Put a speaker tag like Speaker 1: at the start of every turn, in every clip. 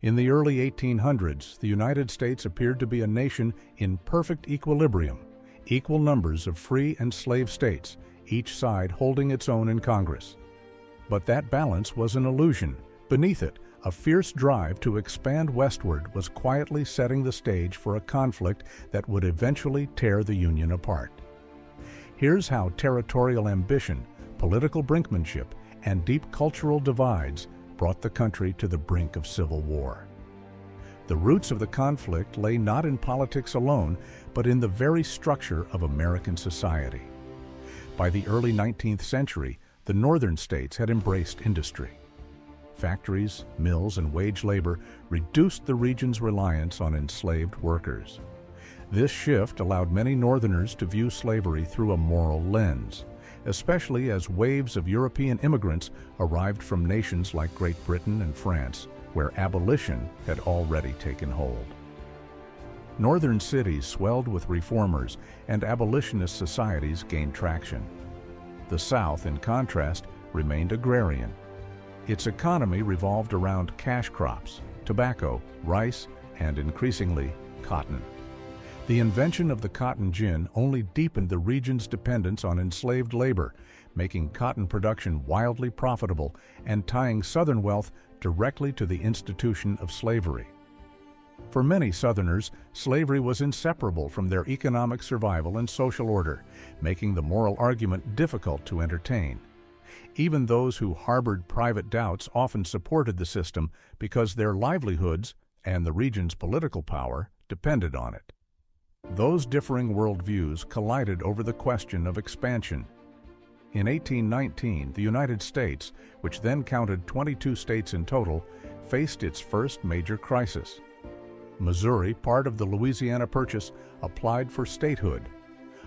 Speaker 1: In the early 1800s, the United States appeared to be a nation in perfect equilibrium, equal numbers of free and slave states, each side holding its own in Congress. But that balance was an illusion. Beneath it, a fierce drive to expand westward was quietly setting the stage for a conflict that would eventually tear the Union apart. Here's how territorial ambition, political brinkmanship, and deep cultural divides brought the country to the brink of civil war. The roots of the conflict lay not in politics alone, but in the very structure of American society. By the early 19th century, the northern states had embraced industry. Factories, mills, and wage labor reduced the region's reliance on enslaved workers. This shift allowed many Northerners to view slavery through a moral lens, especially as waves of European immigrants arrived from nations like Great Britain and France, where abolition had already taken hold. Northern cities swelled with reformers, and abolitionist societies gained traction. The South, in contrast, remained agrarian. Its economy revolved around cash crops, tobacco, rice, and increasingly, cotton. The invention of the cotton gin only deepened the region's dependence on enslaved labor, making cotton production wildly profitable and tying Southern wealth directly to the institution of slavery. For many Southerners, slavery was inseparable from their economic survival and social order, making the moral argument difficult to entertain. Even those who harbored private doubts often supported the system because their livelihoods and the region's political power depended on it. Those differing worldviews collided over the question of expansion. In 1819, the United States, which then counted 22 states in total, faced its first major crisis. Missouri, part of the Louisiana Purchase, applied for statehood.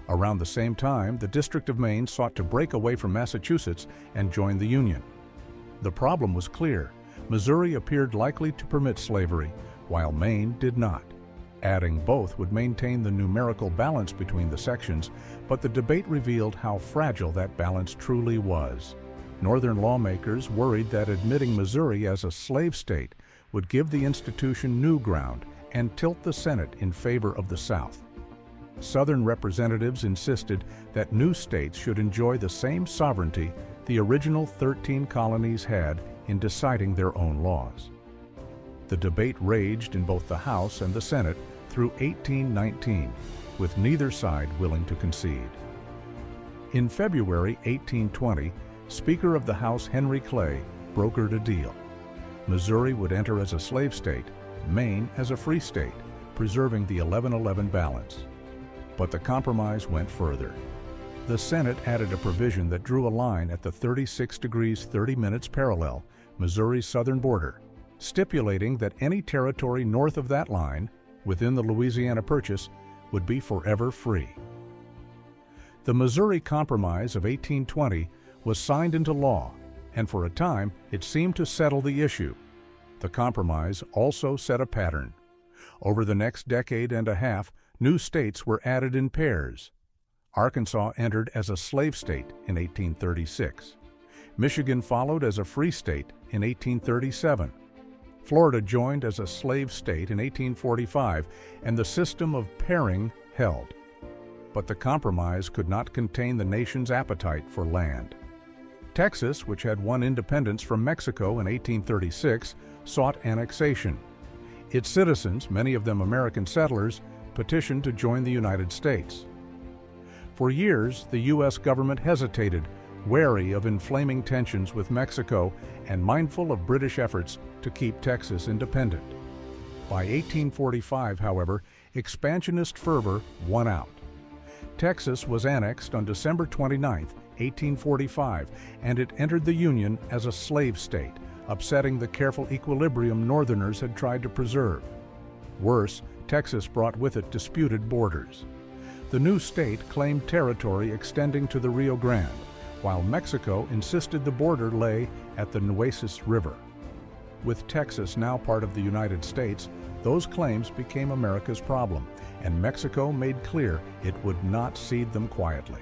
Speaker 1: Around the same time, the District of Maine sought to break away from Massachusetts and join the Union. The problem was clear. Missouri appeared likely to permit slavery, while Maine did not. Adding both would maintain the numerical balance between the sections, but the debate revealed how fragile that balance truly was. Northern lawmakers worried that admitting Missouri as a slave state would give the institution new ground and tilt the Senate in favor of the South. Southern representatives insisted that new states should enjoy the same sovereignty the original 13 colonies had in deciding their own laws. The debate raged in both the House and the Senate through 1819, with neither side willing to concede. In February 1820, Speaker of the House Henry Clay brokered a deal. Missouri would enter as a slave state, Maine as a free state, preserving the 11-11 balance. But the compromise went further. The Senate added a provision that drew a line at the 36 degrees 30 minutes parallel, Missouri's southern border, stipulating that any territory north of that line, within the Louisiana Purchase, would be forever free. The Missouri Compromise of 1820 was signed into law, and for a time it seemed to settle the issue. The compromise also set a pattern. Over the next decade and a half, new states were added in pairs. Arkansas entered as a slave state in 1836. Michigan followed as a free state in 1837. Florida joined as a slave state in 1845, and the system of pairing held. But the compromise could not contain the nation's appetite for land. Texas, which had won independence from Mexico in 1836, sought annexation. Its citizens, many of them American settlers, petitioned to join the United States. For years, the U.S. government hesitated, wary of inflaming tensions with Mexico and mindful of British efforts to keep Texas independent. By 1845, however, expansionist fervor won out. Texas was annexed on December 29, 1845, and it entered the Union as a slave state, upsetting the careful equilibrium Northerners had tried to preserve. Worse, Texas brought with it disputed borders. The new state claimed territory extending to the Rio Grande, while Mexico insisted the border lay at the Nueces River. With Texas now part of the United States, those claims became America's problem, and Mexico made clear it would not cede them quietly.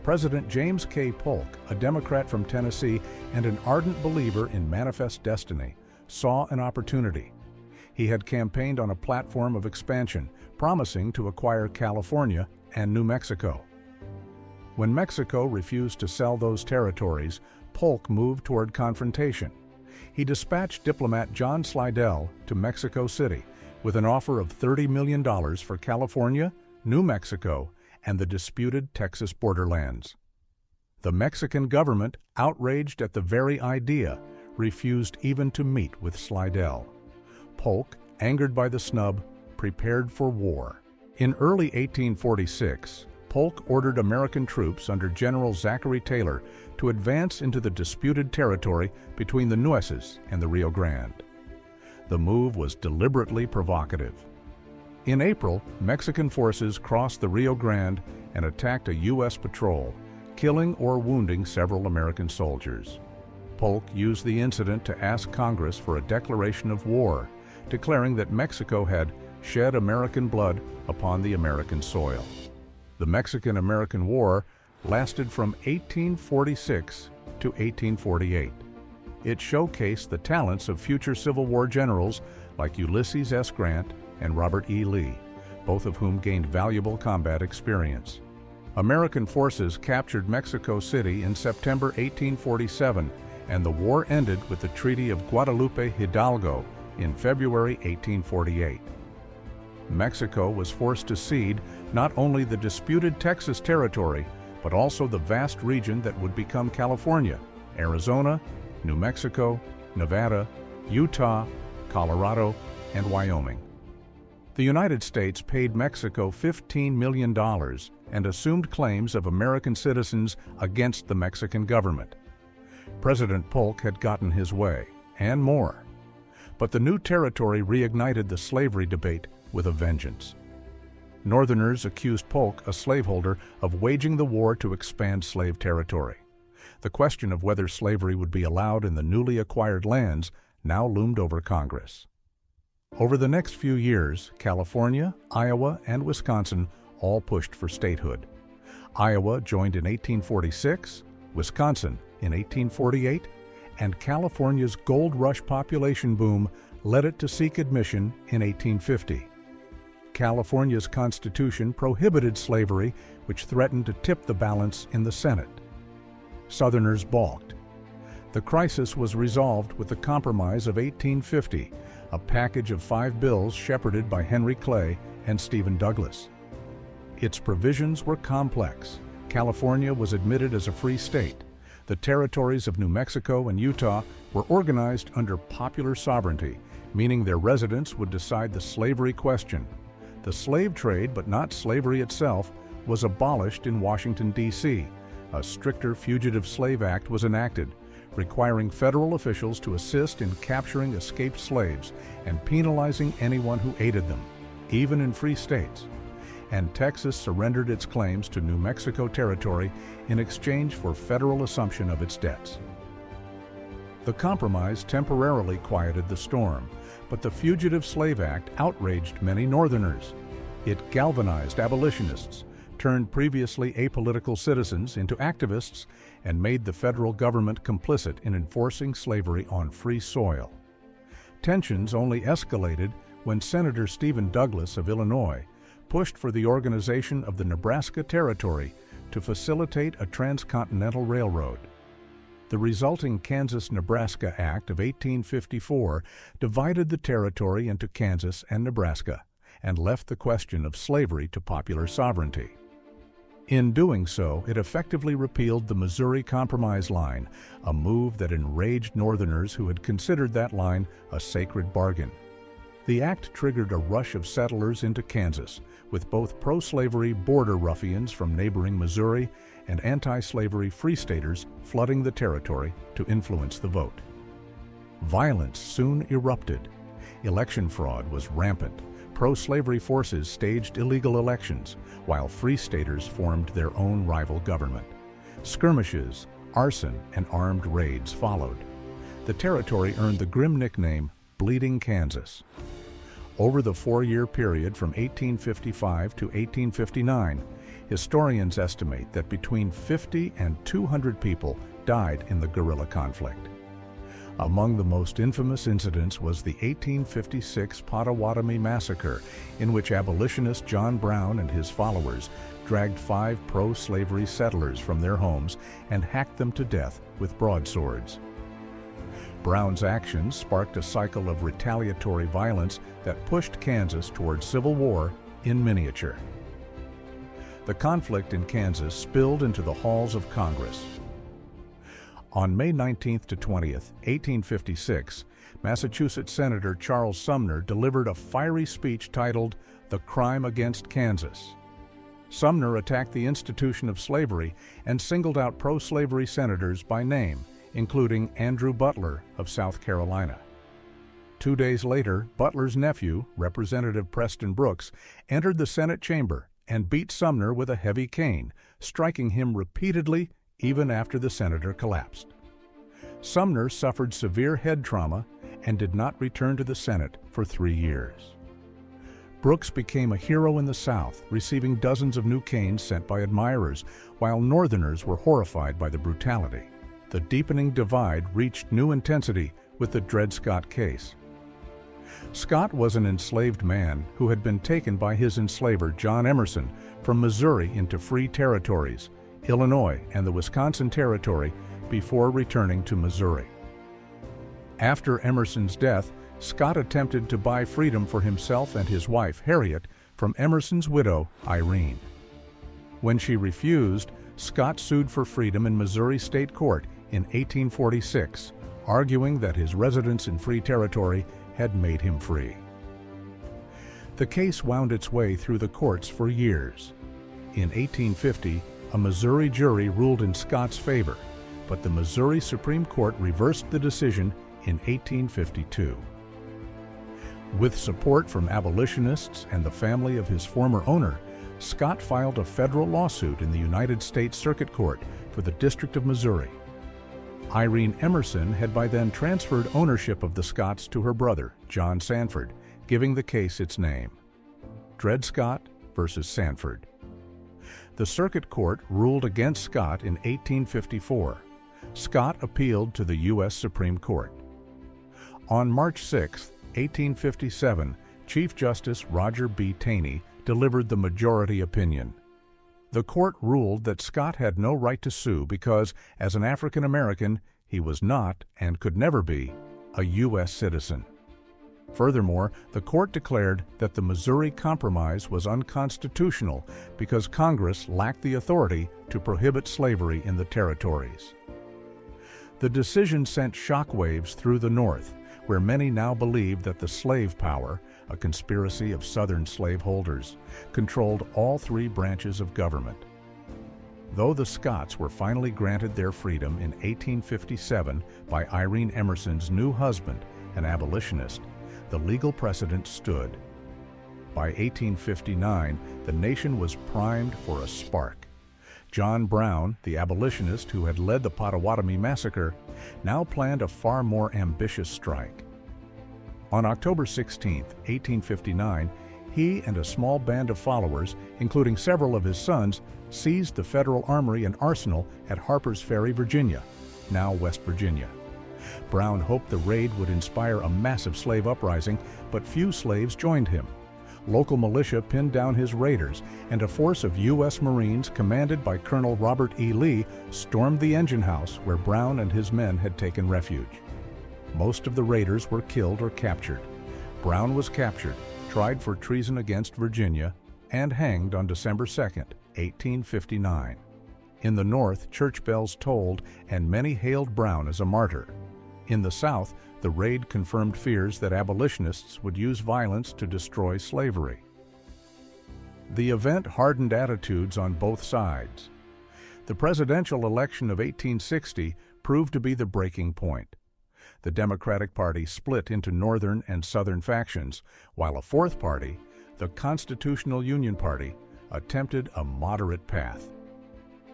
Speaker 1: President James K. Polk, a Democrat from Tennessee and an ardent believer in manifest destiny, saw an opportunity. He had campaigned on a platform of expansion, promising to acquire California and New Mexico. When Mexico refused to sell those territories, Polk moved toward confrontation. He dispatched diplomat John Slidell to Mexico City with an offer of $30 million for California, New Mexico, and the disputed Texas borderlands. The Mexican government, outraged at the very idea, refused even to meet with Slidell. Polk, angered by the snub, prepared for war. In early 1846, Polk ordered American troops under General Zachary Taylor to advance into the disputed territory between the Nueces and the Rio Grande. The move was deliberately provocative. In April, Mexican forces crossed the Rio Grande and attacked a U.S. patrol, killing or wounding several American soldiers. Polk used the incident to ask Congress for a declaration of war, declaring that Mexico had shed American blood upon the American soil. The Mexican-American War lasted from 1846 to 1848. It showcased the talents of future Civil War generals like Ulysses S. Grant and Robert E. Lee, both of whom gained valuable combat experience. American forces captured Mexico City in September 1847, and the war ended with the Treaty of Guadalupe Hidalgo in February 1848. Mexico was forced to cede not only the disputed Texas territory, but also the vast region that would become California, Arizona, New Mexico, Nevada, Utah, Colorado, and Wyoming. The United States paid Mexico $15 million and assumed claims of American citizens against the Mexican government. President Polk had gotten his way, and more. But the new territory reignited the slavery debate with a vengeance. Northerners accused Polk, a slaveholder, of waging the war to expand slave territory. The question of whether slavery would be allowed in the newly acquired lands now loomed over Congress. Over the next few years, California, Iowa, and Wisconsin all pushed for statehood. Iowa joined in 1846, Wisconsin in 1848, and California's gold rush population boom led it to seek admission in 1850. California's Constitution prohibited slavery, which threatened to tip the balance in the Senate. Southerners balked. The crisis was resolved with the Compromise of 1850, a package of 5 bills shepherded by Henry Clay and Stephen Douglas. Its provisions were complex. California was admitted as a free state. The territories of New Mexico and Utah were organized under popular sovereignty, meaning their residents would decide the slavery question. The slave trade, but not slavery itself, was abolished in Washington, D.C. A stricter Fugitive Slave Act was enacted, requiring federal officials to assist in capturing escaped slaves and penalizing anyone who aided them, even in free states. And Texas surrendered its claims to New Mexico territory in exchange for federal assumption of its debts. The compromise temporarily quieted the storm, but the Fugitive Slave Act outraged many Northerners. It galvanized abolitionists, turned previously apolitical citizens into activists, and made the federal government complicit in enforcing slavery on free soil. Tensions only escalated when Senator Stephen Douglas of Illinois pushed for the organization of the Nebraska Territory to facilitate a transcontinental railroad. The resulting Kansas-Nebraska Act of 1854 divided the territory into Kansas and Nebraska and left the question of slavery to popular sovereignty. In doing so, it effectively repealed the Missouri Compromise line, a move that enraged Northerners who had considered that line a sacred bargain. The act triggered a rush of settlers into Kansas, with both pro-slavery border ruffians from neighboring Missouri and anti-slavery free staters flooding the territory to influence the vote. Violence soon erupted. Election fraud was rampant. Pro-slavery forces staged illegal elections, while free staters formed their own rival government. Skirmishes, arson, and armed raids followed. The territory earned the grim nickname Bleeding Kansas. Over the 4-year period from 1855 to 1859, historians estimate that between 50 and 200 people died in the guerrilla conflict. Among the most infamous incidents was the 1856 Potawatomi Massacre, in which abolitionist John Brown and his followers dragged 5 pro-slavery settlers from their homes and hacked them to death with broadswords. Brown's actions sparked a cycle of retaliatory violence that pushed Kansas toward civil war in miniature. The conflict in Kansas spilled into the halls of Congress. On May 19th to 20th, 1856, Massachusetts Senator Charles Sumner delivered a fiery speech titled "The Crime Against Kansas." Sumner attacked the institution of slavery and singled out pro-slavery senators by name, including Andrew Butler of South Carolina. 2 days later, Butler's nephew, Representative Preston Brooks, entered the Senate chamber and beat Sumner with a heavy cane, striking him repeatedly even after the senator collapsed. Sumner suffered severe head trauma and did not return to the Senate for 3 years. Brooks became a hero in the South, receiving dozens of new canes sent by admirers, while Northerners were horrified by the brutality. The deepening divide reached new intensity with the Dred Scott case. Scott was an enslaved man who had been taken by his enslaver John Emerson from Missouri into free territories, Illinois and the Wisconsin Territory, before returning to Missouri. After Emerson's death, Scott attempted to buy freedom for himself and his wife, Harriet, from Emerson's widow, Irene. When she refused, Scott sued for freedom in Missouri State Court in 1846, arguing that his residence in free territory had made him free. The case wound its way through the courts for years. In 1850, a Missouri jury ruled in Scott's favor, but the Missouri Supreme Court reversed the decision in 1852. With support from abolitionists and the family of his former owner, Scott filed a federal lawsuit in the United States Circuit Court for the District of Missouri. Irene Emerson had by then transferred ownership of the Scotts to her brother, John Sanford, giving the case its name: Dred Scott versus Sanford. The Circuit Court ruled against Scott in 1854. Scott appealed to the U.S. Supreme Court. On March 6, 1857, Chief Justice Roger B. Taney delivered the majority opinion. The court ruled that Scott had no right to sue because, as an African American, he was not, and could never be, a U.S. citizen. Furthermore, the court declared that the Missouri Compromise was unconstitutional because Congress lacked the authority to prohibit slavery in the territories. The decision sent shockwaves through the North, where many now believed that the slave power, a conspiracy of Southern slaveholders, controlled all 3 branches of government. Though the Scotts were finally granted their freedom in 1857 by Irene Emerson's new husband, an abolitionist, the legal precedent stood. By 1859, the nation was primed for a spark. John Brown, the abolitionist who had led the Potawatomi Massacre, now planned a far more ambitious strike. On October 16, 1859, he and a small band of followers, including several of his sons, seized the federal armory and arsenal at Harpers Ferry, Virginia, now West Virginia. Brown hoped the raid would inspire a massive slave uprising, but few slaves joined him. Local militia pinned down his raiders, and a force of U.S. Marines commanded by Colonel Robert E. Lee stormed the engine house where Brown and his men had taken refuge. Most of the raiders were killed or captured. Brown was captured, tried for treason against Virginia, and hanged on December 2, 1859. In the North, church bells tolled, and many hailed Brown as a martyr. In the South, the raid confirmed fears that abolitionists would use violence to destroy slavery. The event hardened attitudes on both sides. The presidential election of 1860 proved to be the breaking point. The Democratic Party split into Northern and Southern factions, while a fourth party, the Constitutional Union Party, attempted a moderate path.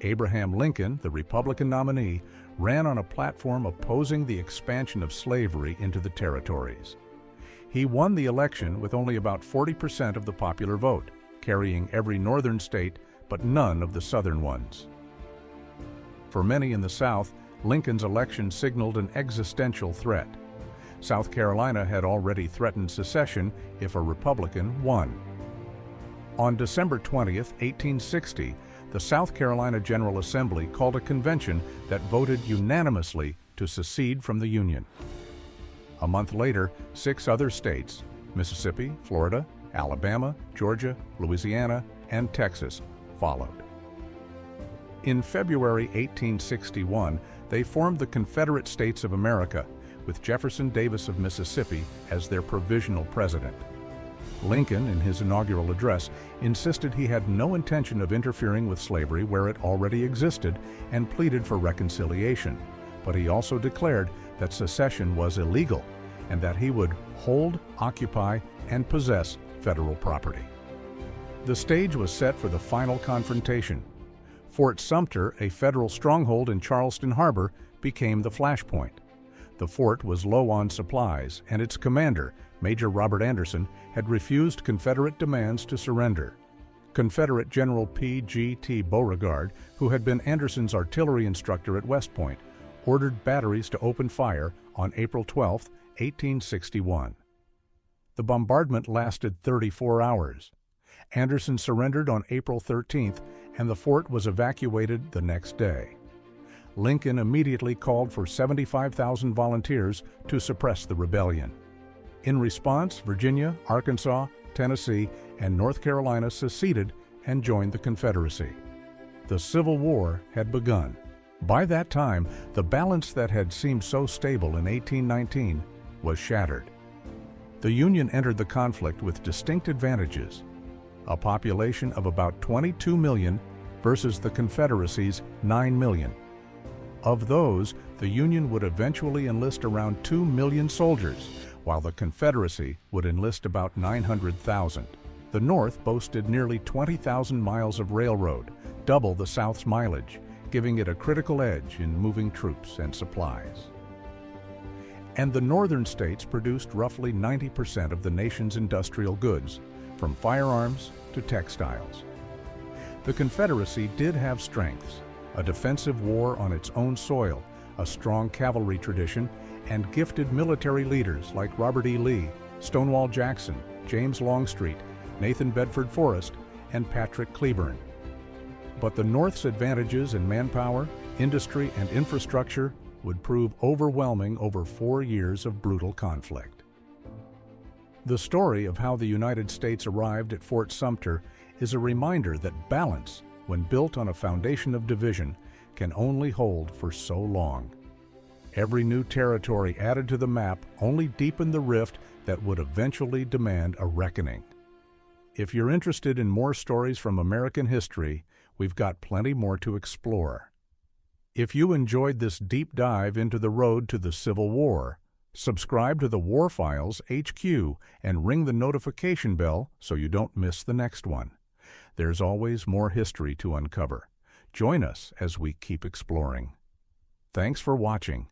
Speaker 1: Abraham Lincoln, the Republican nominee, ran on a platform opposing the expansion of slavery into the territories. He won the election with only about 40% of the popular vote, carrying every northern state but none of the southern ones. For many in the South, Lincoln's election signaled an existential threat. South Carolina had already threatened secession if a Republican won. On December 20, 1860, the South Carolina General Assembly called a convention that voted unanimously to secede from the Union. A month later, 6 other states, Mississippi, Florida, Alabama, Georgia, Louisiana, and Texas, followed. In February 1861, they formed the Confederate States of America, with Jefferson Davis of Mississippi as their provisional president. Lincoln, in his inaugural address, insisted he had no intention of interfering with slavery where it already existed and pleaded for reconciliation, but he also declared that secession was illegal and that he would hold, occupy, and possess federal property. The stage was set for the final confrontation. Fort Sumter, a federal stronghold in Charleston Harbor, became the flashpoint. The fort was low on supplies, and its commander, Major Robert Anderson, had refused Confederate demands to surrender. Confederate General P.G.T. Beauregard, who had been Anderson's artillery instructor at West Point, ordered batteries to open fire on April 12, 1861. The bombardment lasted 34 hours. Anderson surrendered on April 13th, and the fort was evacuated the next day. Lincoln immediately called for 75,000 volunteers to suppress the rebellion. In response, Virginia, Arkansas, Tennessee, and North Carolina seceded and joined the Confederacy. The Civil War had begun. By that time, the balance that had seemed so stable in 1819 was shattered. The Union entered the conflict with distinct advantages: a population of about 22 million versus the Confederacy's 9 million. Of those, the Union would eventually enlist around 2 million soldiers, while the Confederacy would enlist about 900,000. The North boasted nearly 20,000 miles of railroad, double the South's mileage, giving it a critical edge in moving troops and supplies. And the northern states produced roughly 90% of the nation's industrial goods, from firearms to textiles. The Confederacy did have strengths: a defensive war on its own soil, a strong cavalry tradition, and gifted military leaders like Robert E. Lee, Stonewall Jackson, James Longstreet, Nathan Bedford Forrest, and Patrick Cleburne. But the North's advantages in manpower, industry, and infrastructure would prove overwhelming over 4 years of brutal conflict. The story of how the United States arrived at Fort Sumter is a reminder that balance, when built on a foundation of division, can only hold for so long. Every new territory added to the map only deepened the rift that would eventually demand a reckoning. If you're interested in more stories from American history, we've got plenty more to explore. If you enjoyed this deep dive into the road to the Civil War, subscribe to the War Files HQ and ring the notification bell so you don't miss the next one. There's always more history to uncover. Join us as we keep exploring. Thanks for watching.